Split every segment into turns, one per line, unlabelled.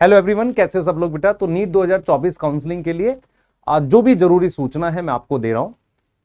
Hello everyone, कैसे हो सब लोग बेटा। तो नीट 2024 काउंसलिंग के लिए आज जो भी जरूरी सूचना है मैं आपको दे रहा हूं।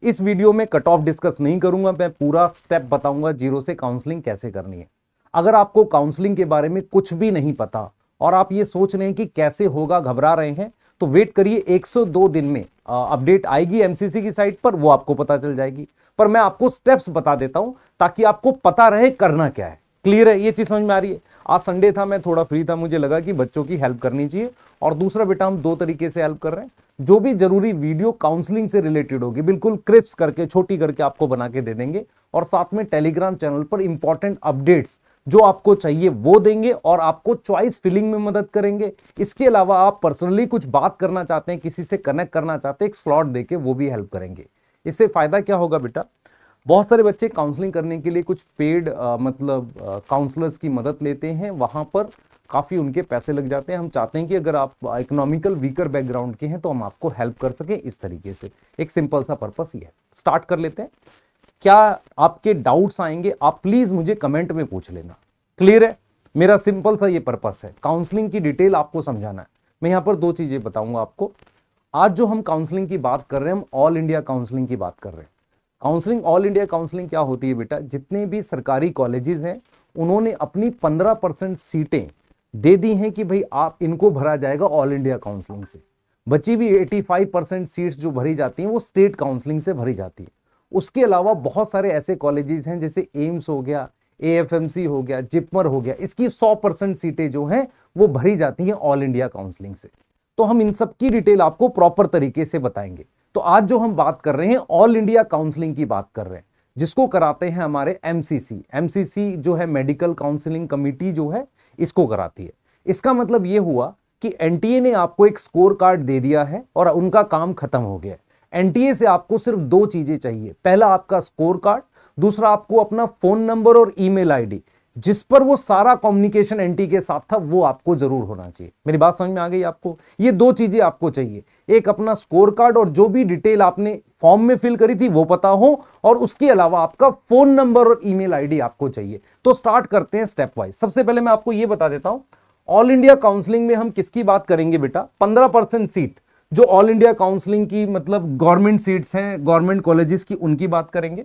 इस वीडियो में कट ऑफ डिस्कस नहीं करूंगा, मैं पूरा स्टेप बताऊंगा जीरो से काउंसलिंग कैसे करनी है। अगर आपको काउंसलिंग के बारे में कुछ भी नहीं पता और आप ये सोच रहे हैं कि कैसे होगा, घबरा रहे हैं, तो वेट करिए, 102 दिन में अपडेट आएगी एमसीसी की साइट पर, वो आपको पता चल जाएगी। पर मैं आपको स्टेप्स बता देता हूं ताकि आपको पता रहे करना क्या है। क्लियर है, ये चीज समझ में आ रही है। आज संडे था, मैं थोड़ा फ्री था, मुझे लगा कि बच्चों की हेल्प करनी चाहिए। और दूसरा बेटा, हम दो तरीके से हेल्प कर रहे हैं। जो भी जरूरी वीडियो काउंसलिंग से रिलेटेड होगी बिल्कुल क्रिप्स करके, छोटी करके आपको बना के दे देंगे। और साथ में टेलीग्राम चैनल पर इंपॉर्टेंट अपडेट्स जो आपको चाहिए वो देंगे और आपको चॉइस फिलिंग में मदद करेंगे। इसके अलावा आप पर्सनली कुछ बात करना चाहते हैं, किसी से कनेक्ट करना चाहते हैं, एक स्लॉट देके वो भी हेल्प करेंगे। इससे फायदा क्या होगा बेटा, बहुत सारे बच्चे काउंसलिंग करने के लिए कुछ पेड काउंसलर्स की मदद लेते हैं, वहां पर काफी उनके पैसे लग जाते हैं। हम चाहते हैं कि अगर आप इकोनॉमिकल वीकर बैकग्राउंड के हैं तो हम आपको हेल्प कर सकें इस तरीके से। एक सिंपल सा पर्पस ये है। स्टार्ट कर लेते हैं। क्या आपके डाउट्स आएंगे, आप प्लीज मुझे कमेंट में पूछ लेना। क्लियर है, मेरा सिंपल सा ये पर्पस है, काउंसलिंग की डिटेल आपको समझाना है। मैं यहां पर दो चीजें बताऊंगा आपको। आज जो हम काउंसलिंग की बात कर रहे हैं, हम ऑल इंडिया काउंसलिंग की बात कर रहे हैं। काउंसलिंग, ऑल इंडिया काउंसलिंग क्या होती है बेटा, जितने भी सरकारी कॉलेजेस हैं उन्होंने अपनी 15% सीटें दे दी हैं कि भाई आप इनको भरा जाएगा ऑल इंडिया काउंसलिंग से। बची भी 85% सीट्स जो भरी जाती हैं वो स्टेट काउंसलिंग से भरी जाती है। उसके अलावा बहुत सारे ऐसे कॉलेजेस हैं जैसे एम्स हो गया, एएफएमसी हो गया, जिपमर हो गया, इसकी 100% सीटें जो हैं वो भरी जाती हैं ऑल इंडिया काउंसलिंग से। तो हम इन सब की डिटेल आपको प्रॉपर तरीके से बताएंगे। तो आज जो हम बात कर रहे हैं ऑल इंडिया काउंसलिंग की बात कर रहे हैं, जिसको कराते हैं हमारे एमसीसी। एमसीसी जो है मेडिकल काउंसलिंग कमिटी जो है, इसको कराती है। इसका मतलब यह हुआ कि एनटीए ने आपको एक स्कोर कार्ड दे दिया है और उनका काम खत्म हो गया है। एनटीए से आपको सिर्फ दो चीजें चाहिए, पहला आपका स्कोर कार्ड, दूसरा आपको अपना फोन नंबर और ईमेल आईडी, जिस पर वो सारा कम्युनिकेशन एनटी के साथ था वो आपको जरूर होना चाहिए। मेरी बात समझ में आ गई आपको? ये दो चीजें आपको चाहिए, एक अपना स्कोर कार्ड और जो भी डिटेल आपने फॉर्म में फिल करी थी वो पता हो, और उसके अलावा आपका फोन नंबर और ईमेल आईडी आपको चाहिए। तो स्टार्ट करते हैं स्टेप वाइज। सबसे पहले मैं आपको ये बता देता हूं, ऑल इंडिया काउंसलिंग में हम किसकी बात करेंगे बेटा, 15% सीट जो ऑल इंडिया काउंसलिंग की मतलब गवर्नमेंट सीट्स हैं, गवर्नमेंट कॉलेजेस की, उनकी बात करेंगे।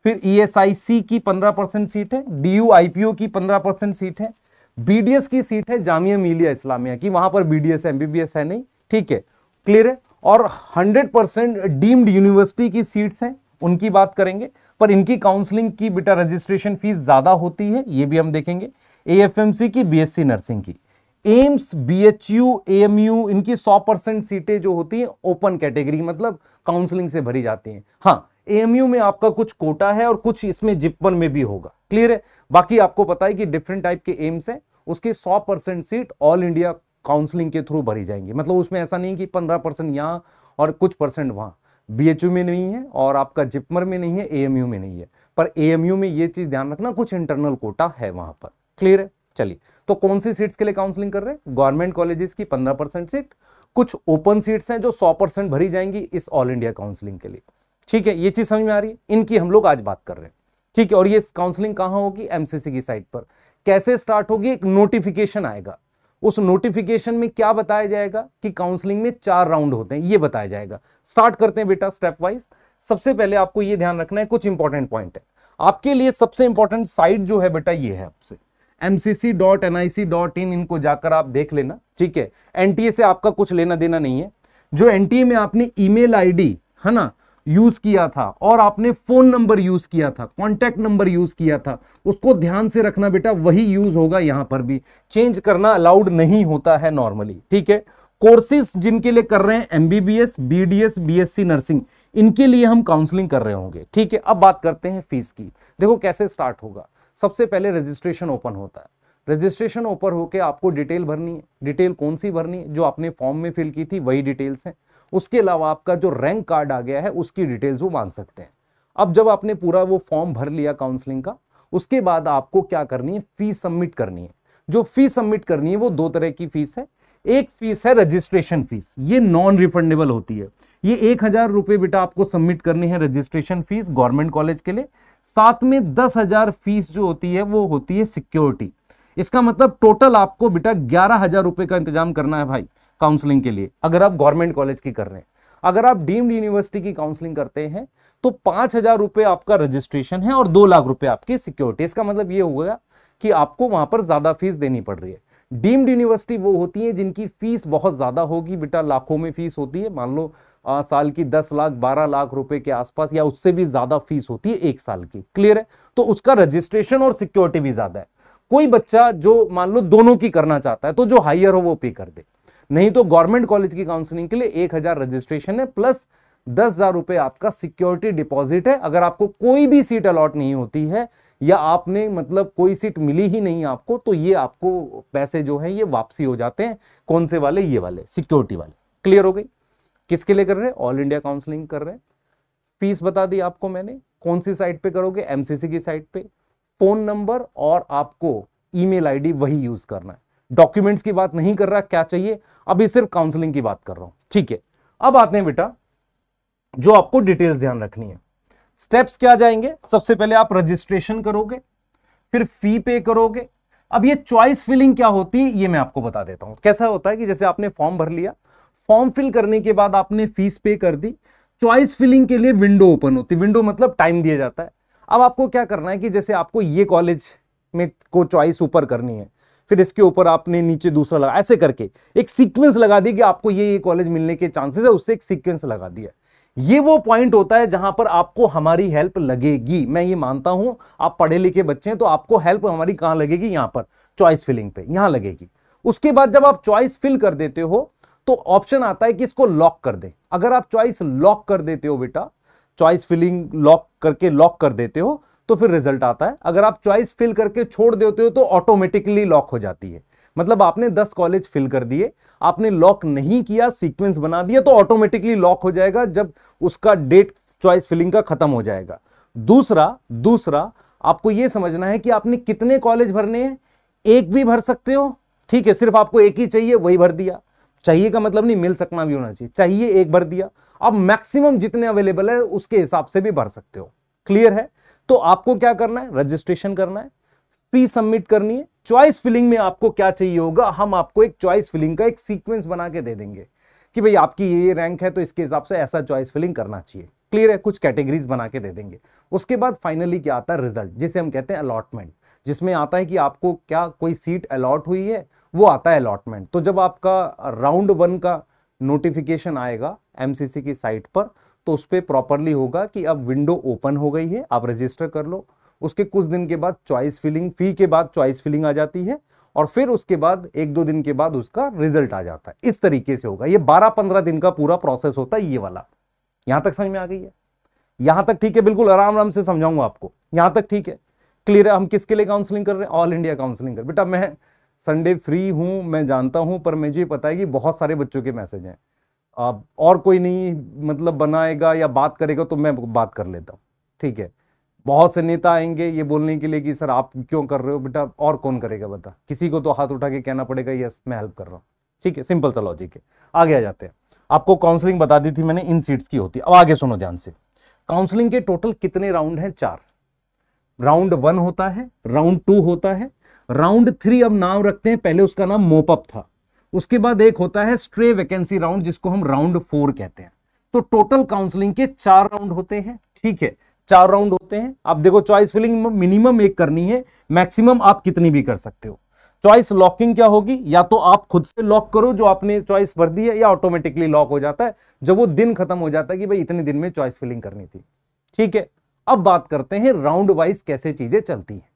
फिर ईएसआईसी की 15% सीट है, डीयूआईपीओ की 15% सीट है, बीडीएस की सीट है जामिया मिलिया इस्लामिया की, वहां पर बीडीएस एमबीबीएस है नहीं, ठीक है, क्लियर है। और 100% डीम्ड यूनिवर्सिटी की सीट्स हैं, उनकी बात करेंगे। पर इनकी काउंसलिंग की बेटा रजिस्ट्रेशन फीस ज्यादा होती है, ये भी हम देखेंगे। एएफएमसी की, बीएससी नर्सिंग की, एम्स, बीएचयू, एएमयू, इनकी 100% सीटें जो होती हैं ओपन कैटेगरी मतलब काउंसलिंग से भरी जाती हैं। हाँ, एएमयू में आपका कुछ कोटा है और कुछ इसमें जिपमर में भी होगा, क्लियर है। बाकी आपको पता है कि डिफरेंट टाइप के एम्स हैं, उसके 100% सीट ऑल इंडिया काउंसलिंग के थ्रू भरी जाएंगी। मतलब उसमें ऐसा नहीं कि 15% यहां और कुछ परसेंट वहां। बीएचयू में नहीं है और आपका जिपमर में नहीं है, एएमयू में नहीं है। पर एएमयू में यह चीज ध्यान रखना, कुछ इंटरनल कोटा है वहां पर, क्लियर है। चलिए, तो कौन सी सीट्स के लिए काउंसलिंग कर रहे हैं, गवर्नमेंट कॉलेजेस की 15% सीट, कुछ ओपन सीट्स हैं जो 100% भरी जाएंगी इस ऑल इंडिया काउंसलिंग के लिए, ठीक है। ये चीज समझ में आ रही है, इनकी हम लोग आज बात कर रहे हैं, ठीक है। और ये काउंसलिंग कहां होगी, एमसीसी की साइट पर। कैसे स्टार्ट होगी, एक नोटिफिकेशन आएगा, उस नोटिफिकेशन में क्या बताया जाएगा कि काउंसलिंग में 4 राउंड होते हैं, ये बताया जाएगा। स्टार्ट करते हैं बेटा स्टेप वाइज। सबसे पहले आपको ये ध्यान रखना है, कुछ इंपॉर्टेंट पॉइंट है आपके लिए। सबसे इंपॉर्टेंट साइट जो है बेटा ये है आपसे mcc.nic.in, इनको जाकर आप देख लेना, ठीक है। एनटीए से आपका कुछ लेना देना नहीं है। जो एनटीए में आपने ईमेल आईडी है ना यूज किया था और आपने फोन नंबर यूज किया था, कॉन्टैक्ट नंबर यूज किया था, उसको ध्यान से रखना बेटा, वही यूज होगा यहां पर भी। चेंज करना अलाउड नहीं होता है नॉर्मली, ठीक है। कोर्सेज जिनके लिए कर रहे हैं एमबीबीएस, बीडीएस, बीएससी नर्सिंग, इनके लिए हम काउंसलिंग कर रहे होंगे, ठीक है। अब बात करते हैं फीस की। देखो कैसे स्टार्ट होगा। सबसे पहले रजिस्ट्रेशन ओपन होता है। रजिस्ट्रेशन ओपन होकर आपको डिटेल भरनी है। डिटेल कौन सी भरनी है, जो आपने फॉर्म में फिल की थी वही डिटेल्स हैं। उसके अलावा आपका जो रैंक कार्ड आ गया है उसकी डिटेल्स वो मांग सकते हैं। अब जब आपने पूरा वो फॉर्म भर लिया काउंसलिंग का, उसके बाद आपको क्या करनी है, फीस सबमिट करनी है। जो फीस सबमिट करनी है वो दो तरह की फीस है। एक फीस है रजिस्ट्रेशन फीस, ये नॉन रिफंडेबल होती है। ये 1000 रुपए बेटा आपको सबमिट करनी है रजिस्ट्रेशन फीस गवर्नमेंट कॉलेज के लिए। साथ में 10,000 फीस जो होती है वो होती है सिक्योरिटी। इसका मतलब टोटल आपको बेटा 11,000 रुपए का इंतजाम करना है भाई काउंसलिंग के लिए, अगर आप गवर्नमेंट कॉलेज की कर रहे हैं। अगर आप डीम्ड यूनिवर्सिटी की काउंसलिंग करते हैं तो 5,000 रुपए आपका रजिस्ट्रेशन है और 2 लाख रुपए आपकी सिक्योरिटी। इसका मतलब ये होगा कि आपको वहां पर ज्यादा फीस देनी पड़ रही है। डीम्ड यूनिवर्सिटी वो होती है जिनकी फीस बहुत ज्यादा होगी बेटा, लाखों में फीस होती है। मान लो साल की 10 लाख 12 लाख रुपए के आसपास या उससे भी ज्यादा फीस होती है एक साल की। क्लियर है? तो उसका रजिस्ट्रेशन और सिक्योरिटी भी ज्यादा है। कोई बच्चा जो मान लो दोनों की करना चाहता है तो जो हायर हो वो पे कर दे, नहीं तो गवर्नमेंट कॉलेज की काउंसलिंग के लिए 1,000 रजिस्ट्रेशन है प्लस 10,000 रुपए आपका सिक्योरिटी डिपॉजिट है। अगर आपको कोई भी सीट अलॉट नहीं होती है या आपने मतलब कोई सीट मिली ही नहीं आपको, तो ये आपको पैसे जो है ये वापसी हो जाते हैं। कौन से वाले? ये वाले सिक्योरिटी वाले। क्लियर हो गई? किसके लिए कर रहे हैं? ऑल इंडिया काउंसलिंग कर रहे हैं। फीस बता दी आपको मैंने। कौन सी साइट पे करोगे? एमसीसी की साइट पे। फोन नंबर और आपको ईमेल आईडी वही यूज करना है। डॉक्यूमेंट्स की बात नहीं कर रहा, क्या चाहिए अभी सिर्फ काउंसलिंग की बात कर रहा हूं। ठीक है, अब आते हैं बेटा जो आपको डिटेल्स ध्यान रखनी है। स्टेप्स क्या जाएंगे? सबसे पहले आप रजिस्ट्रेशन करोगे, फिर फी पे करोगे। अब ये चॉइस फिलिंग क्या होती है ये मैं आपको बता देता हूं। कैसा होता है कि जैसे आपने फॉर्म भर लिया, फॉर्म फिल करने के बाद आपने फीस पे कर दी, चॉइस फिलिंग के लिए विंडो ओपन होती है। विंडो मतलब टाइम दिया जाता है। अब आपको क्या करना है कि जैसे आपको ये कॉलेज में को चॉइस ऊपर करनी है, फिर इसके ऊपर आपने नीचे दूसरा लगा, ऐसे करके एक सीक्वेंस लगा दी कि आपको ये कॉलेज मिलने के चांसेस है, उससे एक सीक्वेंस लगा दिया। ये वो पॉइंट होता है जहां पर आपको हमारी हेल्प लगेगी। मैं ये मानता हूं आप पढ़े लिखे बच्चे हैं तो आपको हेल्प हमारी कहां लगेगी? यहां पर चॉइस फिलिंग पे, यहां लगेगी। उसके बाद जब आप चॉइस फिल कर देते हो तो ऑप्शन आता है कि इसको लॉक कर दे। अगर आप चॉइस लॉक कर देते हो बेटा, चॉइस फिलिंग लॉक करके लॉक कर देते हो तो फिर रिजल्ट आता है। अगर आप चॉइस फिल करके छोड़ देते हो तो ऑटोमेटिकली लॉक हो जाती है। मतलब आपने 10 कॉलेज फिल कर दिए, आपने लॉक नहीं किया, सीक्वेंस बना दिया तो ऑटोमेटिकली लॉक हो जाएगा जब उसका डेट चॉइस फिलिंग का खत्म हो जाएगा। दूसरा आपको यह समझना है कि आपने कितने कॉलेज भरने हैं। एक भी भर सकते हो, ठीक है, सिर्फ आपको एक ही चाहिए, वही भर दिया। चाहिए का मतलब नहीं मिल सकना भी होना चाहिए, चाहिए एक भर दिया। अब मैक्सिमम जितने अवेलेबल है उसके हिसाब से भी भर सकते हो। क्लियर है? तो आपको क्या करना है? रजिस्ट्रेशन करना है, फी सबमिट करनी है। चॉइस फिलिंग में आपको क्या चाहिए होगा? हम आपको एक चॉइस फिलिंग का एक सीक्वेंस बना के दे देंगे कि भाई आपकी ये रैंक है तो इसके हिसाब से ऐसा चॉइस फिलिंग करना चाहिए। क्लियर है? कुछ कैटेगरीज बना के दे देंगे। उसके बाद फाइनली क्या आता है? रिजल्ट, जिसे हम कहते हैं अलॉटमेंट, जिसमें आता है कि आपको क्या कोई सीट अलॉट हुई है, वो आता है अलॉटमेंट। तो जब आपका राउंड 1 का नोटिफिकेशन आएगा एमसीसी की साइट पर तो उस पर प्रॉपरली होगा कि अब विंडो ओपन हो गई है, आप रजिस्टर कर लो। उसके कुछ दिन के बाद चॉइस फिलिंग, फी के बाद चॉइस फिलिंग आ जाती है और फिर उसके बाद 1-2 दिन के बाद उसका रिजल्ट आ जाता है। इस तरीके से होगा। ये 12-15 दिन का पूरा प्रोसेस होता है ये वाला। यहां तक समझ में आ गई है? यहां तक ठीक है? बिल्कुल आराम आराम से समझाऊंगा आपको। यहां तक ठीक है? क्लियर है? हम किसके लिए काउंसलिंग कर रहे हैं? ऑल इंडिया काउंसलिंग कर। बेटा मैं संडे फ्री हूं, मैं जानता हूं, पर मुझे पता है कि बहुत सारे बच्चों के मैसेज हैं। और कोई नहीं मतलब बनाएगा या बात करेगा तो मैं बात कर लेता हूं, ठीक है। बहुत से नेता आएंगे ये बोलने के लिए कि सर आप क्यों कर रहे हो। बेटा और कौन करेगा बता? किसी को तो हाथ उठा के कहना पड़ेगा यस मैं हेल्प कर रहा हूं। ठीक है, सिंपल सा लॉजिक है। आगे आ जाते हैं। आपको काउंसलिंग बता दी थी मैंने, इन सीट्स की होती है। अब आगे सुनो ध्यान से। काउंसलिंग के टोटल कितने राउंड हैं? 4। राउंड 1 होता है, राउंड 2 होता है, राउंड 3 अब नाम रखते हैं, पहले उसका नाम मोपअप था। उसके बाद एक होता है स्ट्रे वैकेंसी राउंड, जिसको हम राउंड 4 कहते हैं। तो टोटल काउंसलिंग के 4 राउंड होते हैं। ठीक है, 4 राउंड होते हैं। अब देखो चॉइस फिलिंग मिनिमम एक करनी है, मैक्सिमम आप कितनी भी कर सकते हो। चॉइस लॉकिंग क्या होगी? या तो आप खुद से लॉक करो जो आपने चॉइस भर दी है, या ऑटोमेटिकली लॉक हो जाता है जब वो दिन खत्म हो जाता है कि भाई इतने दिन में चॉइस फिलिंग करनी थी। ठीक है, अब बात करते हैं राउंड वाइज कैसे चीजें चलती हैं।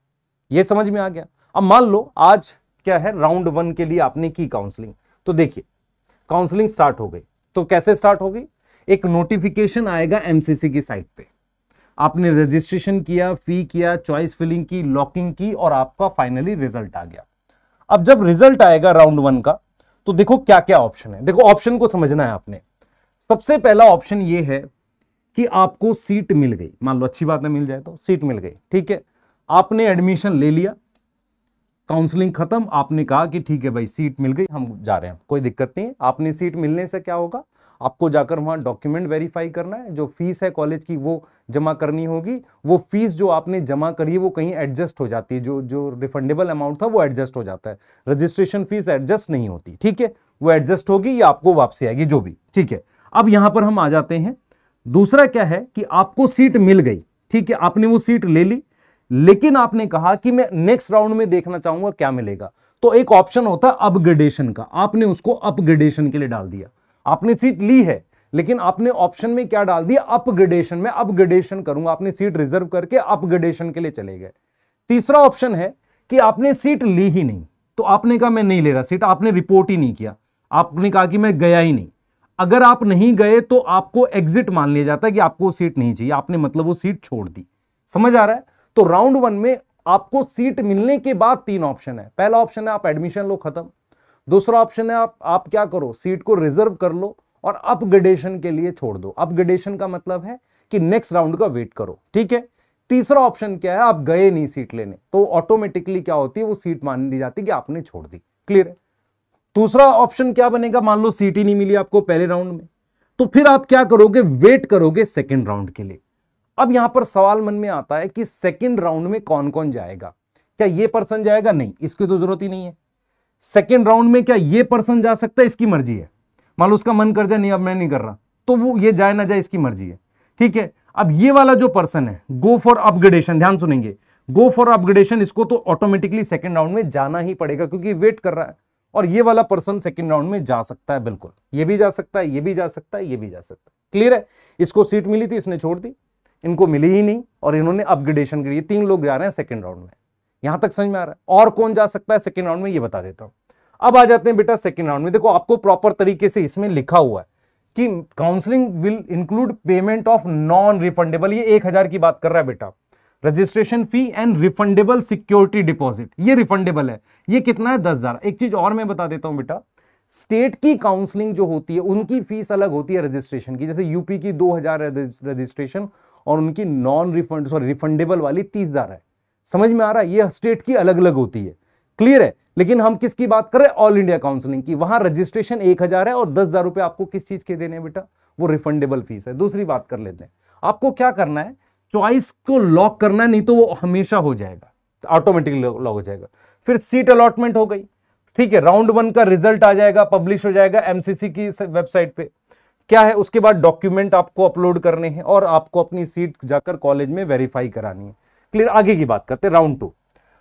ये समझ में आ गया? अब मान लो आज क्या है, राउंड 1 के लिए आपने की काउंसलिंग। तो देखिए काउंसलिंग स्टार्ट हो गई। तो कैसे स्टार्ट हो गई? एक नोटिफिकेशन आएगा एमसीसी की साइट पे, आपने रजिस्ट्रेशन किया, फी किया, चॉइस फिलिंग की, लॉकिंग की और आपका फाइनली रिजल्ट आ गया। अब जब रिजल्ट आएगा राउंड 1 का तो देखो क्या क्या ऑप्शन है। देखो ऑप्शन को समझना है आपने। सबसे पहला ऑप्शन ये है कि आपको सीट मिल गई। मान लो अच्छी बात है, मिल जाए तो सीट मिल गई। ठीक है, आपने एडमिशन ले लिया, काउंसलिंग खत्म, आपने कहा कि ठीक है भाई सीट मिल गई, हम जा रहे हैं, कोई दिक्कत नहीं है। आपने सीट मिलने से क्या होगा, आपको जाकर वहां डॉक्यूमेंट वेरीफाई करना है, जो फीस है कॉलेज की वो जमा करनी होगी। वो फीस जो आपने जमा करी है वो कहीं एडजस्ट हो जाती है, जो रिफंडेबल अमाउंट था वो एडजस्ट हो जाता है। रजिस्ट्रेशन फीस एडजस्ट नहीं होती, ठीक है, वो एडजस्ट होगी या आपको वापसी आएगी, जो भी, ठीक है। अब यहां पर हम आ जाते हैं, दूसरा क्या है कि आपको सीट मिल गई, ठीक है, आपने वो सीट ले ली, लेकिन आपने कहा कि मैं नेक्स्ट राउंड में देखना चाहूंगा क्या मिलेगा। तो एक ऑप्शन होता है अपग्रेडेशन का, आपने उसको अपग्रेडेशन के लिए डाल दिया। आपने सीट ली है लेकिन आपने ऑप्शन में क्या डाल दिया, अपग्रेडेशन में, अपग्रेडेशन करूंगा। आपने सीट रिजर्व करके अपग्रेडेशन के लिए चले गए। तीसरा ऑप्शन है कि आपने सीट ली ही नहीं, तो आपने कहा मैं नहीं ले रहा सीट, आपने रिपोर्ट ही नहीं किया, आपने कहा कि मैं गया ही नहीं। अगर आप नहीं गए तो आपको एग्जिट मान लिया जाता है कि आपको सीट नहीं चाहिए, आपने मतलब वो सीट छोड़ दी। समझ आ रहा है? तो राउंड 1 में आपको सीट मिलने के बाद 3 ऑप्शन है। पहला ऑप्शन है आप एडमिशन लो, खत्म। दूसरा ऑप्शन है आप क्या करो, सीट को रिजर्व कर लो और अपग्रेडेशन के लिए छोड़ दो। अपग्रेडेशन का मतलब है कि नेक्स्ट राउंड का वेट करो, ठीक है। तीसरा ऑप्शन क्या है, आप गए नहीं सीट लेने, तो ऑटोमेटिकली क्या होती है, वो सीट मान दी जाती है कि आपने छोड़ दी। क्लियर है? दूसरा ऑप्शन क्या बनेगा, मान लो सीट ही नहीं मिली आपको पहले राउंड में, तो फिर आप क्या करोगे, वेट करोगे सेकेंड राउंड के लिए। अब यहां पर सवाल मन में आता है कि सेकेंड राउंड में कौन कौन जाएगा, क्या ये पर्सन जाएगा? नहीं, इसकी तो जरूरत ही नहीं है। सेकेंड राउंड में क्या ये पर्सन जा सकता है? इसकी मर्जी है। मान लो उसका मन कर जाए नहीं अब मैं नहीं कर रहा, तो वो ये जाए ना जाए इसकी मर्जी है, ठीक है। अब ये वाला जो पर्सन है, गो फॉर अपग्रेडेशन, ध्यान सुनेंगे, गो फॉर अपग्रेडेशन, इसको तो ऑटोमेटिकली सेकेंड राउंड में जाना ही पड़ेगा क्योंकि वेट कर रहा है। और ये वाला पर्सन सेकेंड राउंड में जा सकता है, बिल्कुल, ये भी जा सकता है, ये भी जा सकता है, ये भी जा सकता है। क्लियर है? इसको सीट मिली थी, इसने छोड़ दी, इनको मिली ही नहीं और इन्होंने अपग्रेडेशन करी। 3 लोग जा रहे हैं सेकंड राउंड में। यहां तक समझ में आ रहा है? और कौन जा सकता है सेकंड राउंड में, ये बता देता हूं। अब आ जाते हैं बेटा सेकंड राउंड में। देखो आपको प्रॉपर तरीके से इसमें लिखा हुआ है कि counselling will include payment of non refundable, ये 1000 की बात कर रहा है बेटा, registration fee and refundable security deposit, ये रिफंडेबल है। ये कितना है? 10,000। एक चीज और मैं बता देता हूं बेटा, स्टेट की काउंसलिंग जो होती है उनकी फीस अलग होती है रजिस्ट्रेशन की। जैसे यूपी की 2000 रजिस्ट्रेशन और उनकी नॉन रिफंड रिफंडेबल वाली 30,000 है। समझ में आ रहा है? ये स्टेट की अलग अलग होती है। क्लियर है? लेकिन हम किसकी बात कर रहे हैं? ऑल इंडिया काउंसलिंग की। वहां रजिस्ट्रेशन 1000 है और 10,000 रुपए आपको किस चीज के देने हैं बेटा? वो रिफंडेबल फीस है। दूसरी बात कर लेते हैं, आपको क्या करना है, चॉइस को लॉक करना है, नहीं तो वो हमेशा हो जाएगा, ऑटोमेटिकली लॉक हो जाएगा। फिर सीट अलॉटमेंट हो गई, ठीक है, राउंड 1 का रिजल्ट आ जाएगा, पब्लिश हो जाएगा एमसीसी की वेबसाइट पे। क्या है उसके बाद? डॉक्यूमेंट आपको अपलोड करने हैं और आपको अपनी सीट जाकर कॉलेज में वेरीफाई करानी है। क्लियर? आगे की बात करते हैं राउंड 2।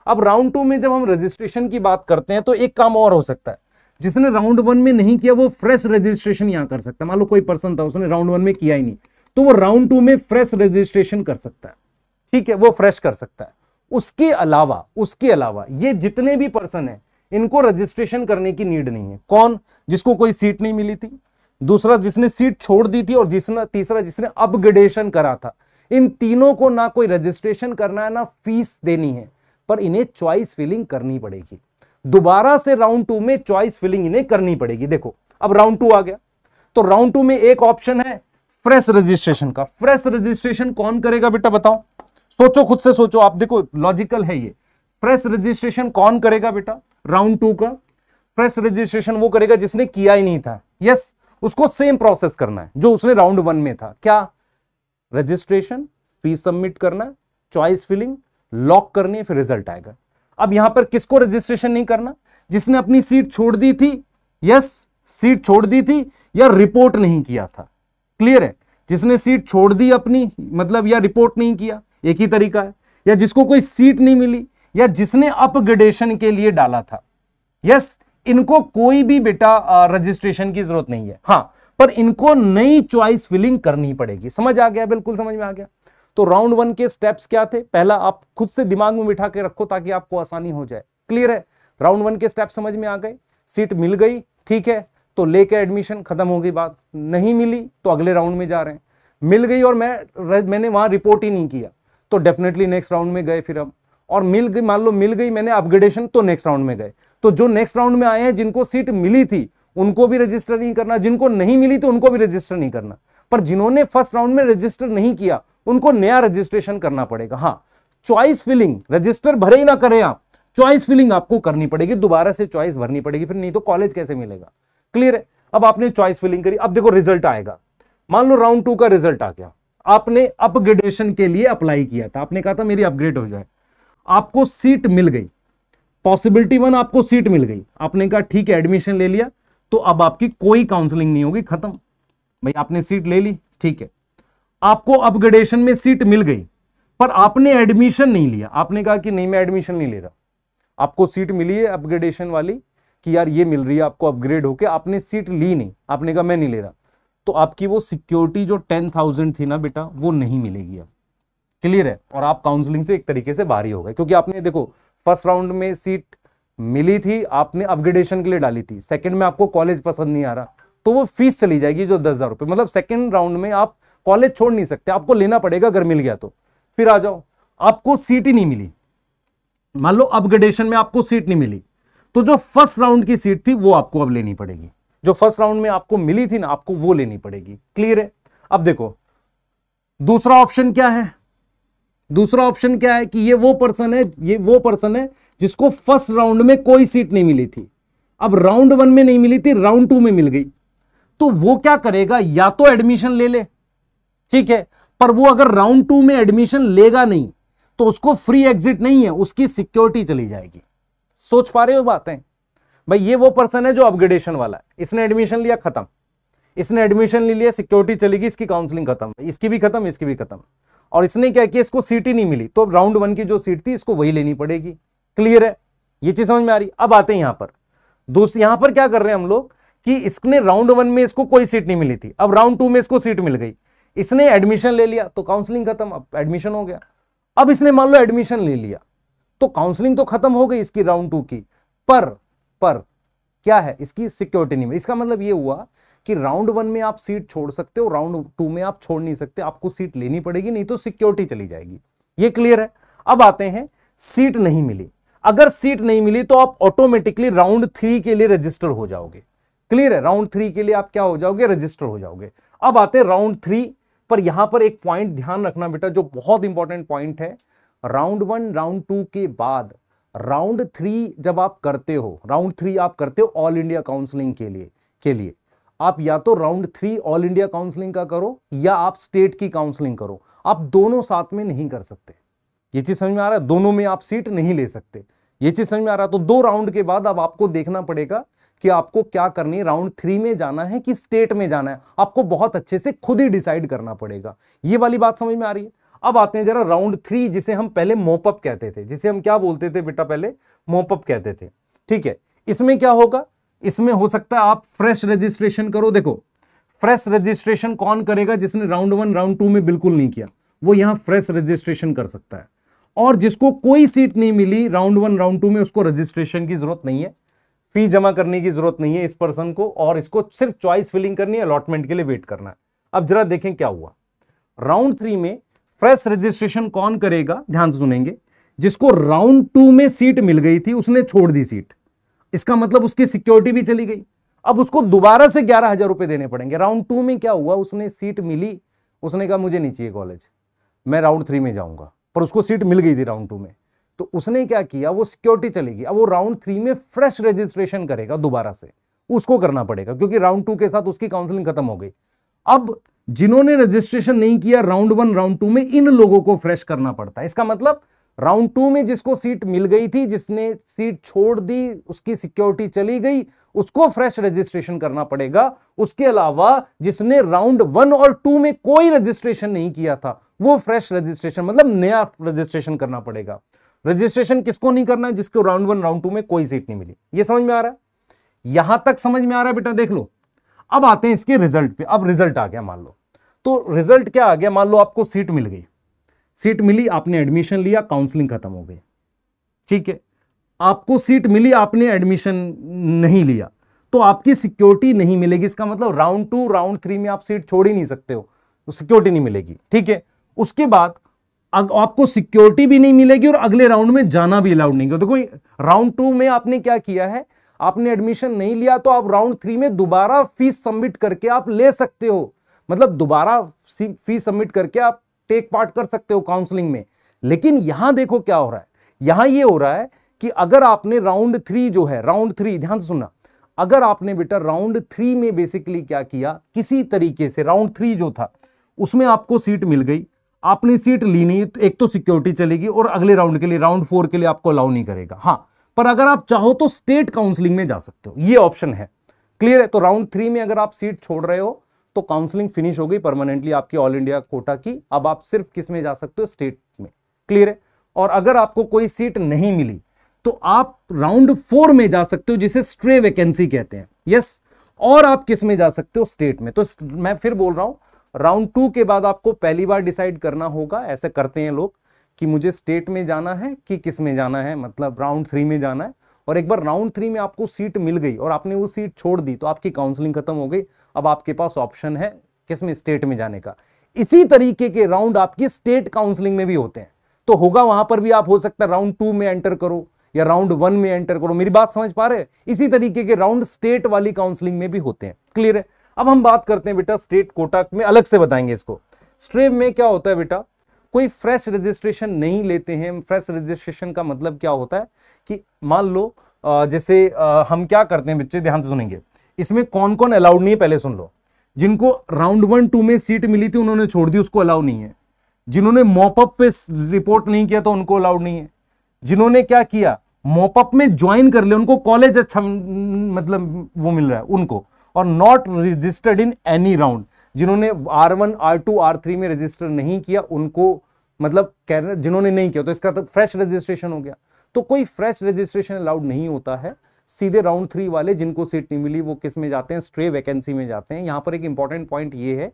अब राउंड 2 में जब हम रजिस्ट्रेशन की बात करते हैं तो एक काम और हो सकता है, जिसने राउंड 1 में नहीं किया वो फ्रेश रजिस्ट्रेशन यहां कर सकता है। मान लो कोई पर्सन था उसने राउंड 1 में किया ही नहीं, तो वो राउंड 2 में फ्रेश रजिस्ट्रेशन कर सकता है, ठीक है, वो फ्रेश कर सकता है। उसके अलावा ये जितने भी पर्सन है इनको रजिस्ट्रेशन करने की नीड नहीं है। कौन? जिसको कोई सीट नहीं मिली थी, दूसरा जिसने सीट छोड़ दी थी, और तीसरा जिसने अपग्रेडेशन करा था। इन तीनों को ना कोई रजिस्ट्रेशन करना है ना फीस देनी है, पर इन्हें चॉइस फिलिंग करनी पड़ेगी। दोबारा से राउंड 2 में चॉइस फिलिंग इन्हें करनी पड़ेगी। देखो अब राउंड 2 आ गया, तो राउंड 2 में एक ऑप्शन है फ्रेश रजिस्ट्रेशन का। फ्रेश रजिस्ट्रेशन कौन करेगा बेटा, बताओ, सोचो, खुद से सोचो आप, देखो लॉजिकल है ये। फ्रेश रजिस्ट्रेशन कौन करेगा बेटा राउंड 2 का? फ्रेश रजिस्ट्रेशन वो करेगा जिसने किया ही नहीं था। यस, उसको सेम प्रोसेस करना है जो उसने राउंड 1 में था। क्या? रजिस्ट्रेशन, फीस सबमिट करना, चॉइस फिलिंग, लॉक करनी है, फिर रिजल्ट आएगा। अब यहां पर किसको रजिस्ट्रेशन नहीं करना? जिसने अपनी सीट छोड़ दी थी, यस, सीट छोड़ दी थी या रिपोर्ट नहीं किया था। क्लियर है? जिसने सीट छोड़ दी अपनी, मतलब या रिपोर्ट नहीं किया, एक ही तरीका है, या जिसको कोई सीट नहीं मिली, या जिसने अपग्रेडेशन के लिए डाला था। यस, इनको कोई भी बेटा रजिस्ट्रेशन की जरूरत नहीं है, हां, पर इनको नई चॉइस फिलिंग करनी पड़ेगी। समझ आ गया? बिल्कुल समझ में आ गया। तो राउंड 1 के स्टेप्स क्या थे? पहला आप खुद से दिमाग में बिठा के रखो ताकि आपको आसानी हो जाए। क्लियर है? राउंड 1 के स्टेप समझ में आ गए। सीट मिल गई, ठीक है, तो लेके एडमिशन, खत्म हो गई बात। नहीं मिली तो अगले राउंड में जा रहे हैं। मिल गई और मैंने वहां रिपोर्ट ही नहीं किया, तो डेफिनेटली नेक्स्ट राउंड में गए फिर हम। और मिल गई, मान लो मिल गई मैंने अपग्रेडेशन, तो नेक्स्ट राउंड में गए। तो जो नेक्स्ट राउंड में आए हैं, जिनको सीट मिली थी उनको भी रजिस्टर नहीं करना, जिनको नहीं मिली तो उनको भी रजिस्टर नहीं करना, पर जिन्होंने फर्स्ट राउंड में रजिस्टर नहीं किया उनको नया रजिस्ट्रेशन करना पड़ेगा। हाँ, चॉइस फिलिंग, रजिस्टर भरे ही ना करें आप, चॉइस फिलिंग आपको करनी पड़ेगी, दोबारा से चॉइस भरनी पड़ेगी, फिर नहीं तो कॉलेज कैसे मिलेगा। क्लियर है। अब आपने चॉइस फिलिंग करी, अब देखो रिजल्ट आएगा। मान लो राउंड 2 का रिजल्ट आ गया, आपने अपग्रेडेशन के लिए अप्लाई किया था, आपने कहा था मेरी अपग्रेड हो जाए, आपको सीट मिल गई, पॉसिबिलिटी 1 आपको सीट मिल गई, आपने कहा ठीक है एडमिशन ले लिया, तो अब आपकी कोई काउंसलिंग नहीं होगी, खत्म भाई, आपने सीट ले ली, ठीक है। आपको अपग्रेडेशन में सीट मिल गई पर आपने एडमिशन नहीं लिया, आपने कहा कि नहीं मैं एडमिशन नहीं ले रहा, आपको सीट मिली है अपग्रेडेशन वाली कि यार ये मिल रही है आपको अपग्रेड होके, आपने सीट ली नहीं, आपने कहा मैं नहीं ले रहा, तो आपकी वो सिक्योरिटी जो 10,000 थी ना बेटा वो नहीं मिलेगी अब। क्लियर है। और आप काउंसलिंग से एक तरीके से बाहर ही हो गए, क्योंकि आपने देखो फर्स्ट राउंड में सीट मिली थी, आपने अपग्रेडेशन के लिए डाली थी, सेकंड में आपको कॉलेज पसंद नहीं आ रहा, तो वो फीस चली जाएगी जो 10,000 रुपए, मतलब सेकंड राउंड में आप कॉलेज छोड़ नहीं सकते, आपको लेना पड़ेगा अगर मिल गया तो। फिर आ जाओ, आपको सीट ही नहीं मिली, मान लो अपग्रेडेशन में आपको सीट नहीं मिली, तो जो फर्स्ट राउंड की सीट थी वो आपको अब लेनी पड़ेगी, जो फर्स्ट राउंड में आपको मिली थी ना आपको वो लेनी पड़ेगी। क्लियर है। अब देखो दूसरा ऑप्शन क्या है, दूसरा ऑप्शन क्या है कि ये वो पर्सन है जिसको फर्स्ट राउंड में कोई सीट नहीं मिली थी, अब राउंड 1 में नहीं मिली थी, राउंड 2 में मिल गई, तो वो क्या करेगा, या तो एडमिशन ले ले, ठीक है, पर वो अगर राउंड 2 में एडमिशन लेगा नहीं तो उसको फ्री एग्जिट नहीं है, उसकी सिक्योरिटी चली जाएगी। सोच पा रहे हो बातें भाई, ये वो पर्सन है जो अपग्रेडेशन वाला है, इसने एडमिशन लिया खत्म, इसने एडमिशन ले लिया, सिक्योरिटी चलेगी, इसकी काउंसलिंग खत्म, इसकी भी खत्म, इसकी भी खत्म, और इसने क्या किया, इसको सीट ही नहीं मिली, तो राउंड 1 की जो सीट थी इसको वही लेनी पड़ेगी। क्लियर है, ये चीज समझ में आ रही। अब आते हैं यहां पर, यहां पर क्या कर रहे हैं हम लोग कि इसने राउंड 1 में इसको कोई सीट नहीं मिली थी, अब राउंड 2 में इसको सीट मिल गई, इसने एडमिशन ले लिया तो काउंसलिंग खत्म, अब एडमिशन हो गया। अब इसने मान लो एडमिशन ले लिया तो काउंसलिंग तो खत्म हो गई इसकी राउंड 2 की, पर क्या है, इसकी सिक्योरिटी नहीं मिली। इसका मतलब ये हुआ कि राउंड 1 में आप सीट छोड़ सकते हो, राउंड 2 में आप छोड़ नहीं सकते, आपको सीट लेनी पड़ेगी, नहीं तो सिक्योरिटी चली जाएगी। ये क्लियर है। अब आते हैं, सीट नहीं मिली, अगर सीट नहीं मिली तो आप ऑटोमेटिकली राउंड 3 के लिए रजिस्टर हो जाओगे। क्लियर है, राउंड 3 के लिए आप क्या हो जाओगे, रजिस्टर हो जाओगे। अब आते हैं राउंड 3 पर, यहां पर एक पॉइंट ध्यान रखना बेटा जो बहुत इंपॉर्टेंट पॉइंट है, राउंड 1 राउंड 2 के बाद राउंड 3 जब आप करते हो, राउंड 3 आप करते हो ऑल इंडिया काउंसलिंग के लिए आप या तो राउंड 3 ऑल इंडिया काउंसलिंग का करो या आप स्टेट की काउंसलिंग करो, आप दोनों साथ में नहीं कर सकते। ये चीज समझ में आ रहा है, दोनों में आप सीट नहीं ले सकते, ये चीज समझ में आ रहा है। तो 2 राउंड के बाद अब आपको देखना पड़ेगा कि आपको क्या करनी है, राउंड 3 में जाना है कि स्टेट में जाना है, आपको बहुत अच्छे से खुद ही डिसाइड करना पड़ेगा। ये वाली बात समझ में आ रही है। अब आते हैं जरा राउंड 3, जिसे हम पहले मोपअप कहते थे, जिसे हम क्या बोलते थे बेटा, पहले मोपअप कहते थे। ठीक है, इसमें क्या होगा, इसमें हो सकता है आप फ्रेश रजिस्ट्रेशन करो। देखो फ्रेश रजिस्ट्रेशन कौन करेगा, जिसने राउंड 1 राउंड 2 में बिल्कुल नहीं किया, वो यहां फ्रेश रजिस्ट्रेशन कर सकता है। और जिसको कोई सीट नहीं मिली राउंड 1 राउंड 2 में, उसको रजिस्ट्रेशन की जरूरत नहीं है, फी जमा करने की जरूरत नहीं है इस पर्सन को, और इसको सिर्फ चॉइस फिलिंग करनी है, अलॉटमेंट के लिए वेट करना है। अब जरा देखें क्या हुआ, राउंड 3 में फ्रेश रजिस्ट्रेशन कौन करेगा, ध्यान से सुनेंगे, जिसको राउंड 2 में सीट मिल गई थी उसने छोड़ दी सीट, इसका मतलब उसकी सिक्योरिटी भी चली गई, अब उसको दोबारा से 11,000 रुपए देने पड़ेंगे। राउंड 2 में क्या हुआ, उसने सीट मिली, उसने कहा मुझे नहीं चाहिए कॉलेज, मैं राउंड 3 में जाऊंगा, पर उसको सीट मिल गई थी राउंड 2 में, तो उसने क्या किया, वो सिक्योरिटी चलेगी, अब वो राउंड 3 में फ्रेश रजिस्ट्रेशन करेगा, दोबारा से उसको करना पड़ेगा, क्योंकि राउंड 2 के साथ उसकी काउंसलिंग खत्म हो गई। अब जिन्होंने रजिस्ट्रेशन नहीं किया राउंड 1 राउंड 2 में, इन लोगों को फ्रेश करना पड़ता है। इसका मतलब राउंड 2 में जिसको सीट मिल गई थी, जिसने सीट छोड़ दी, उसकी सिक्योरिटी चली गई, उसको फ्रेश रजिस्ट्रेशन करना पड़ेगा। उसके अलावा जिसने राउंड 1 और 2 में कोई रजिस्ट्रेशन नहीं किया था, वो फ्रेश रजिस्ट्रेशन मतलब नया रजिस्ट्रेशन करना पड़ेगा। रजिस्ट्रेशन किसको नहीं करना है, जिसको राउंड 1 राउंड 2 में कोई सीट नहीं मिली। ये समझ में आ रहा है, यहां तक समझ में आ रहा है बेटा, देख लो। अब आते हैं इसके रिजल्ट पे। अब रिजल्ट आ गया, मान लो, तो रिजल्ट क्या आ गया, मान लो आपको सीट मिल गई, सीट मिली, आपने एडमिशन लिया, काउंसलिंग खत्म हो गई। ठीक है, आपको सीट मिली, आपने एडमिशन नहीं लिया, तो आपकी सिक्योरिटी नहीं मिलेगी। इसका मतलब राउंड 2 राउंड 3 में आप सीट छोड़ ही नहीं सकते हो, तो सिक्योरिटी नहीं मिलेगी। ठीक है, उसके बाद आपको सिक्योरिटी भी नहीं मिलेगी और अगले राउंड में जाना भी अलाउड नहीं है। देखो राउंड 2 में आपने क्या किया है, आपने एडमिशन नहीं लिया, तो आप राउंड 3 में दोबारा फीस सबमिट करके आप ले सकते हो, मतलब दोबारा फीस सबमिट करके आप टेक पार्ट कर सकते हो काउंसलिंग में। लेकिन यहां देखो क्या हो रहा है, यहां ये हो रहा है कि अगर आपने राउंड 3 जो है, राउंड 3 ध्यान से सुनना, अगर आपने बेटा राउंड 3 में बेसिकली क्या किया, किसी तरीके से राउंड 3 जो था उसमें आपको सीट मिल गई, आपने सीट ली नहीं, तो एक तो सिक्योरिटी चलेगी और अगले राउंड के लिए, राउंड 4 के लिए आपको अलाउ नहीं करेगा। हाँ, पर अगर आप चाहो तो स्टेट काउंसलिंग में जा सकते हो, ये ऑप्शन है। क्लियर है? तो राउंड 3 में अगर आप सीट छोड़ रहे हो तो काउंसलिंग फिनिश हो गई परमानेंटली आपकी ऑल इंडिया कोटा की, अब आप सिर्फ किस में जा सकते हो, स्टेट में। क्लियर है? और अगर आपको कोई सीट नहीं मिली तो आप राउंड 4 में जा सकते हो, जिसे स्ट्रे वैकेंसी कहते हैं। यस, और आप किस में जा सकते हो, स्टेट में। तो मैं फिर बोल रहा हूं, राउंड 2 के बाद आपको पहली बार डिसाइड करना होगा, ऐसे करते हैं लोग, कि मुझे स्टेट में जाना है कि किस में जाना है, मतलब राउंड 3 में जाना है। और एक बार राउंड 3 में आपको सीट मिल गई और आपने वो सीट छोड़ दी तो आपकी काउंसलिंग खत्म हो गई। अब आपके पास ऑप्शन है किस में, स्टेट में जाने का। इसी तरीके के राउंड आपकी स्टेट काउंसलिंग में भी होते हैं, तो होगा वहां पर भी आप हो सकता है राउंड 2 में एंटर करो या राउंड 1 में एंटर करो। मेरी बात समझ पा रहे हैं? इसी तरीके के राउंड स्टेट वाली काउंसलिंग में भी होते हैं। क्लियर है? अब हम बात करते हैं बेटा स्टेट कोटा में, अलग से बताएंगे इसको। स्ट्रे में क्या होता है बेटा, कोई फ्रेश रजिस्ट्रेशन नहीं लेते हैं। फ्रेश रजिस्ट्रेशन का मतलब क्या होता है कि मान लो जैसे हम क्या करते हैं बच्चे, ध्यान से सुनेंगे, इसमें कौन कौन अलाउड नहीं है पहले सुन लो। जिनको राउंड 1 2 में सीट मिली थी उन्होंने छोड़ दी, उसको अलाउ नहीं है। जिन्होंने मॉपअप पे रिपोर्ट नहीं किया तो उनको अलाउड नहीं है। जिन्होंने क्या किया, मॉपअप में ज्वाइन कर लिया, उनको कॉलेज अच्छा मतलब वो मिल रहा है उनको, और not registered in any round, जिन्होंने R1 R2 R3 में रजिस्टर नहीं किया उनको, मतलब जिन्होंने नहीं किया तो इसका तो फ्रेश रजिस्ट्रेशन हो गया। तो कोई फ्रेश रजिस्ट्रेशन अलाउड नहीं होता है। सीधे राउंड 3 वाले जिनको सीट नहीं मिली वो किस में जाते हैं, स्ट्रे वैकेंसी में जाते हैं। यहां पर एक इंपॉर्टेंट पॉइंट ये है,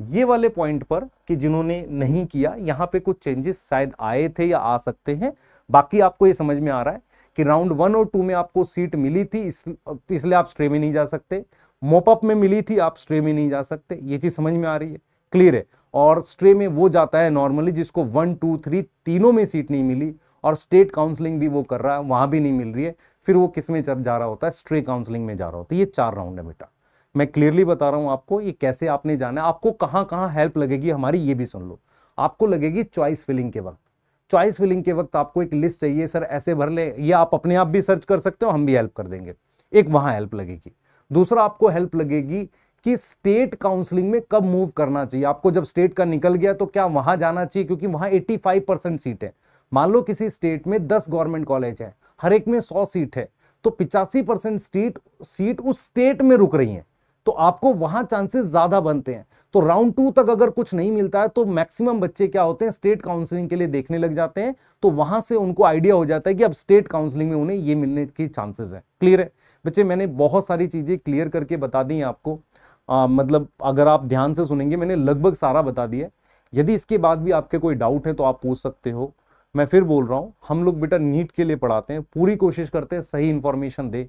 ये वाले पॉइंट पर कि जिन्होंने नहीं किया, यहां पे कुछ चेंजेस शायद आए थे या आ सकते हैं। बाकी आपको ये समझ में आ रहा है कि राउंड 1 और 2 में आपको सीट मिली थी, इसलिए आप स्ट्रे में नहीं जा सकते। मॉपअप में मिली थी, आप स्ट्रे में नहीं जा सकते। ये चीज समझ में आ रही है? क्लियर है? और स्ट्रे में वो जाता है नॉर्मली जिसको 1 2 3 तीनों में सीट नहीं मिली और स्टेट काउंसलिंग भी वो कर रहा है, वहां भी नहीं मिल रही है, फिर वो किस में जा रहा होता है, स्ट्रे काउंसलिंग में जा रहा होता है। ये 4 राउंड है बेटा, मैं क्लियरली बता रहा हूं आपको ये कैसे आपने जाना है। आपको कहां कहां हेल्प लगेगी हमारी, ये भी सुन लो। आपको लगेगी चॉइस फिलिंग के वक्त। चॉइस फिलिंग के वक्त आपको एक लिस्ट चाहिए, सर ऐसे भर ले, ये आप अपने आप भी सर्च कर सकते हो, हम भी हेल्प कर देंगे। एक वहां हेल्प लगेगी। दूसरा आपको हेल्प लगेगी कि स्टेट काउंसलिंग में कब मूव करना चाहिए। आपको जब स्टेट का निकल गया तो क्या वहां जाना चाहिए, क्योंकि वहां 85% सीट है। मान लो किसी स्टेट में 10 गवर्नमेंट कॉलेज है, हर एक में 100 सीट है, तो 85% सीट उस स्टेट में रुक रही है, तो आपको वहां चांसेस ज्यादा बनते हैं। तो राउंड 2 तक अगर कुछ नहीं मिलता है तो मैक्सिमम बच्चे क्या होते हैं, स्टेट काउंसलिंग के लिए देखने लग जाते हैं। तो वहां से उनको आइडिया हो जाता है कि अब स्टेट काउंसलिंग में उन्हें ये मिलने की चांसेस है। क्लियर है बच्चे? मैंने बहुत सारी चीजें क्लियर करके बता दी हैं आपको। मतलब अगर आप ध्यान से सुनेंगे, मैंने लगभग सारा बता दिया। यदि इसके बाद भी आपके कोई डाउट है तो आप पूछ सकते हो। मैं फिर बोल रहा हूं, हम लोग बेटा नीट के लिए पढ़ाते हैं, पूरी कोशिश करते हैं सही इंफॉर्मेशन दे।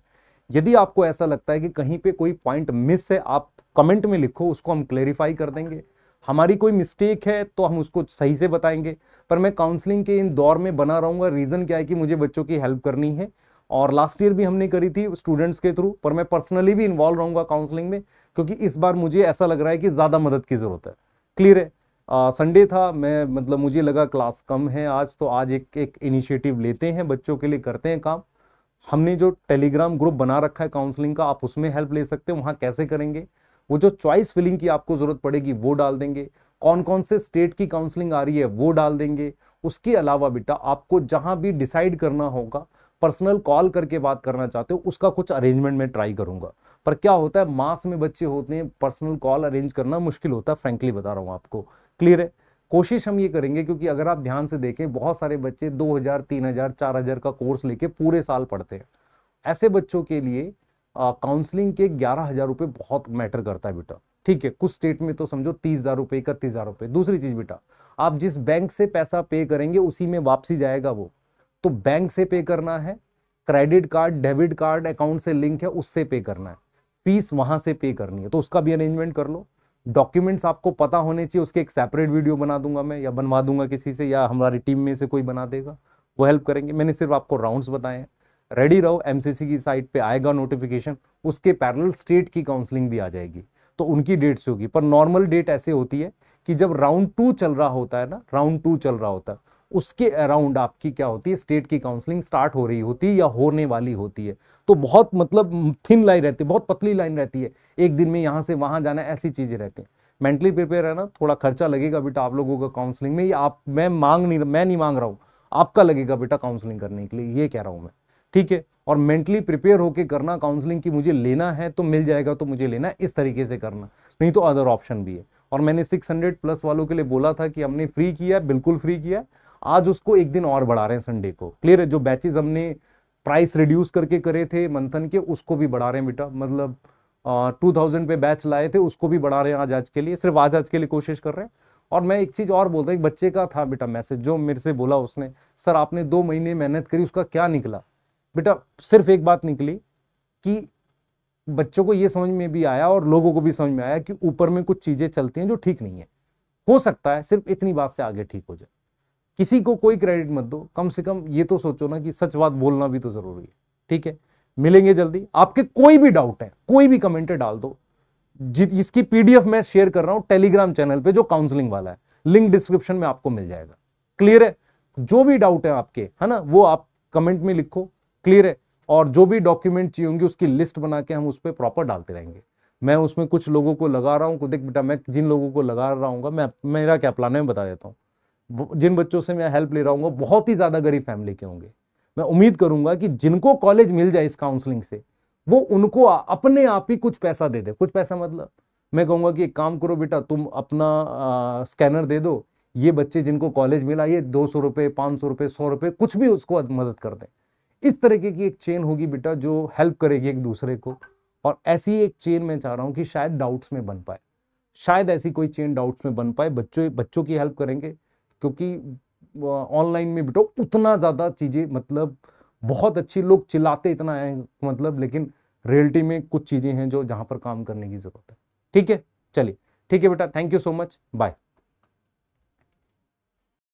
यदि आपको ऐसा लगता है कि कहीं पे कोई पॉइंट मिस है, आप कमेंट में लिखो, उसको हम क्लेरिफाई कर देंगे। हमारी कोई मिस्टेक है तो हम उसको सही से बताएंगे। पर मैं काउंसलिंग के इन दौर में बना रहूंगा। रीजन क्या है कि मुझे बच्चों की हेल्प करनी है, और लास्ट ईयर भी हमने करी थी स्टूडेंट्स के थ्रू, पर मैं पर्सनली भी इन्वॉल्व रहूंगा काउंसलिंग में, क्योंकि इस बार मुझे ऐसा लग रहा है कि ज्यादा मदद की जरूरत है। क्लियर है? संडे था, मैं मतलब मुझे लगा क्लास कम है आज, तो आज एक इनिशिएटिव लेते हैं, बच्चों के लिए करते हैं काम। हमने जो टेलीग्राम ग्रुप बना रखा है काउंसलिंग का, आप उसमें हेल्प ले सकते हो। वहां कैसे करेंगे, वो जो चॉइस फिलिंग की आपको जरूरत पड़ेगी वो डाल देंगे, कौन कौन से स्टेट की काउंसलिंग आ रही है वो डाल देंगे। उसके अलावा बेटा आपको जहां भी डिसाइड करना होगा, पर्सनल कॉल करके बात करना चाहते हो, उसका कुछ अरेंजमेंट मैं ट्राई करूंगा। पर क्या होता है, मास में बच्चे होते हैं, पर्सनल कॉल अरेंज करना मुश्किल होता है, फ्रेंकली बता रहा हूं आपको। क्लियर है? कोशिश हम ये करेंगे, क्योंकि अगर आप ध्यान से देखें बहुत सारे बच्चे 2000 3000 4000 का कोर्स लेके पूरे साल पढ़ते हैं। ऐसे बच्चों के लिए काउंसलिंग के 11,000 रुपए बहुत मैटर करता है बेटा। ठीक है, कुछ स्टेट में तो समझो 30,000 रुपए 31,000 रुपए। दूसरी चीज बेटा, आप जिस बैंक से पैसा पे करेंगे उसी में वापसी जाएगा वो, तो बैंक से पे करना है, credit card debit card account से लिंक है उससे पे करना है, फीस वहां से पे करनी है, तो उसका भी अरेंजमेंट कर लो। डॉक्यूमेंट्स आपको पता होने चाहिए, उसके एक सेपरेट वीडियो बना दूंगा मैं, या बनवा दूंगा किसी से, या हमारी टीम में से कोई बना देगा, वो हेल्प करेंगे। मैंने सिर्फ आपको राउंड्स बताए हैं। रेडी रहो, एमसीसी की साइट पे आएगा नोटिफिकेशन, उसके पैरेलल स्टेट की काउंसलिंग भी आ जाएगी, तो उनकी डेट्स होगी। पर नॉर्मल डेट ऐसे होती है कि जब राउंड 2 चल रहा होता है ना, राउंड 2 चल रहा होता है उसके अराउंड आपकी क्या होती है, स्टेट की काउंसलिंग स्टार्ट हो रही होती है या होने वाली होती है। तो बहुत मतलब थिन लाइन रहती है, बहुत पतली लाइन रहती है, एक दिन में यहां से वहां जाना, ऐसी चीजें रहती हैं। मेंटली प्रिपेयर है ना, थोड़ा खर्चा लगेगा बेटा आप लोगों का काउंसलिंग में, ये आप मैं नहीं मांग रहा हूं, आपका लगेगा बेटा काउंसलिंग करने के लिए, ये कह रहा हूं मैं, ठीक है। और मेंटली प्रिपेयर होके करना काउंसलिंग की, मुझे लेना है तो मिल जाएगा, तो मुझे लेना है, इस तरीके से करना, नहीं तो अदर ऑप्शन भी है। और मैंने 600 प्लस वालों के लिए बोला था कि हमने फ्री किया है, बिल्कुल फ्री किया है, आज उसको एक दिन और बढ़ा रहे हैं संडे को, क्लियर है। जो बैचेस हमने प्राइस रिड्यूस करके करे थे मंथन के, उसको भी बढ़ा रहे हैं बेटा, मतलब 2000 पे बैच लाए थे, उसको भी बढ़ा रहे हैं आज के लिए, सिर्फ आज के लिए कोशिश कर रहे हैं। और मैं एक चीज और बोलता हूँ, एक बच्चे का था बेटा मैसेज, जो मेरे से बोला उसने, सर आपने 2 महीने मेहनत करी, उसका क्या निकला? बेटा सिर्फ एक बात निकली कि बच्चों को ये समझ में भी आया और लोगों को भी समझ में आया कि ऊपर में कुछ चीजें चलती हैं जो ठीक नहीं है, हो सकता है सिर्फ इतनी बात से आगे ठीक हो जाए। किसी को कोई क्रेडिट मत दो, कम से कम ये तो सोचो ना कि सच बात बोलना भी तो जरूरी है, ठीक है। मिलेंगे जल्दी, आपके कोई भी डाउट है, कोई भी कमेंट डाल दो, इसकी पीडीएफ मैं शेयर कर रहा हूं टेलीग्राम चैनल पे जो काउंसलिंग वाला है, लिंक डिस्क्रिप्शन में आपको मिल जाएगा, क्लियर है। जो भी डाउट है आपके, है ना, वो आप कमेंट में लिखो, क्लियर है। और जो भी डॉक्यूमेंट चाहिए होंगे उसकी लिस्ट बना के हम उस पर प्रॉपर डालते रहेंगे। मैं उसमें कुछ लोगों को लगा रहा हूं, देख बेटा मैं जिन लोगों को लगा रहा हूँ, मैं मेरा क्या प्लान है मैं बता देता हूँ। जिन बच्चों से मैं हेल्प ले रहा हूँ बहुत ही ज्यादा गरीब फैमिली के होंगे। मैं उम्मीद करूंगा कि जिनको कॉलेज मिल जाए इस काउंसलिंग से, वो उनको अपने आप ही कुछ पैसा दे दे। कुछ पैसा मतलब मैं कहूंगा कि एक काम करो बेटा, तुम अपना स्कैनर दे दो, ये बच्चे जिनको कॉलेज मिला ये 200 रुपए, 500 रुपए, 100 रुपए, कुछ भी उसको मदद कर दें। इस तरीके की एक चेन होगी बेटा जो हेल्प करेगी एक दूसरे को। और ऐसी एक चेन मैं चाह रहा हूं कि शायद डाउट्स में बन पाए, शायद ऐसी कोई चेन डाउट्स में बन पाए, बच्चों की हेल्प करेंगे। क्योंकि ऑनलाइन में बेटा उतना ज्यादा चीजें, मतलब बहुत अच्छी, लोग चिल्लाते इतना है मतलब, लेकिन रियलिटी में कुछ चीजें हैं जो जहां पर काम करने की जरूरत है, ठीक है। चलिए ठीक है बेटा, thank you so much, bye.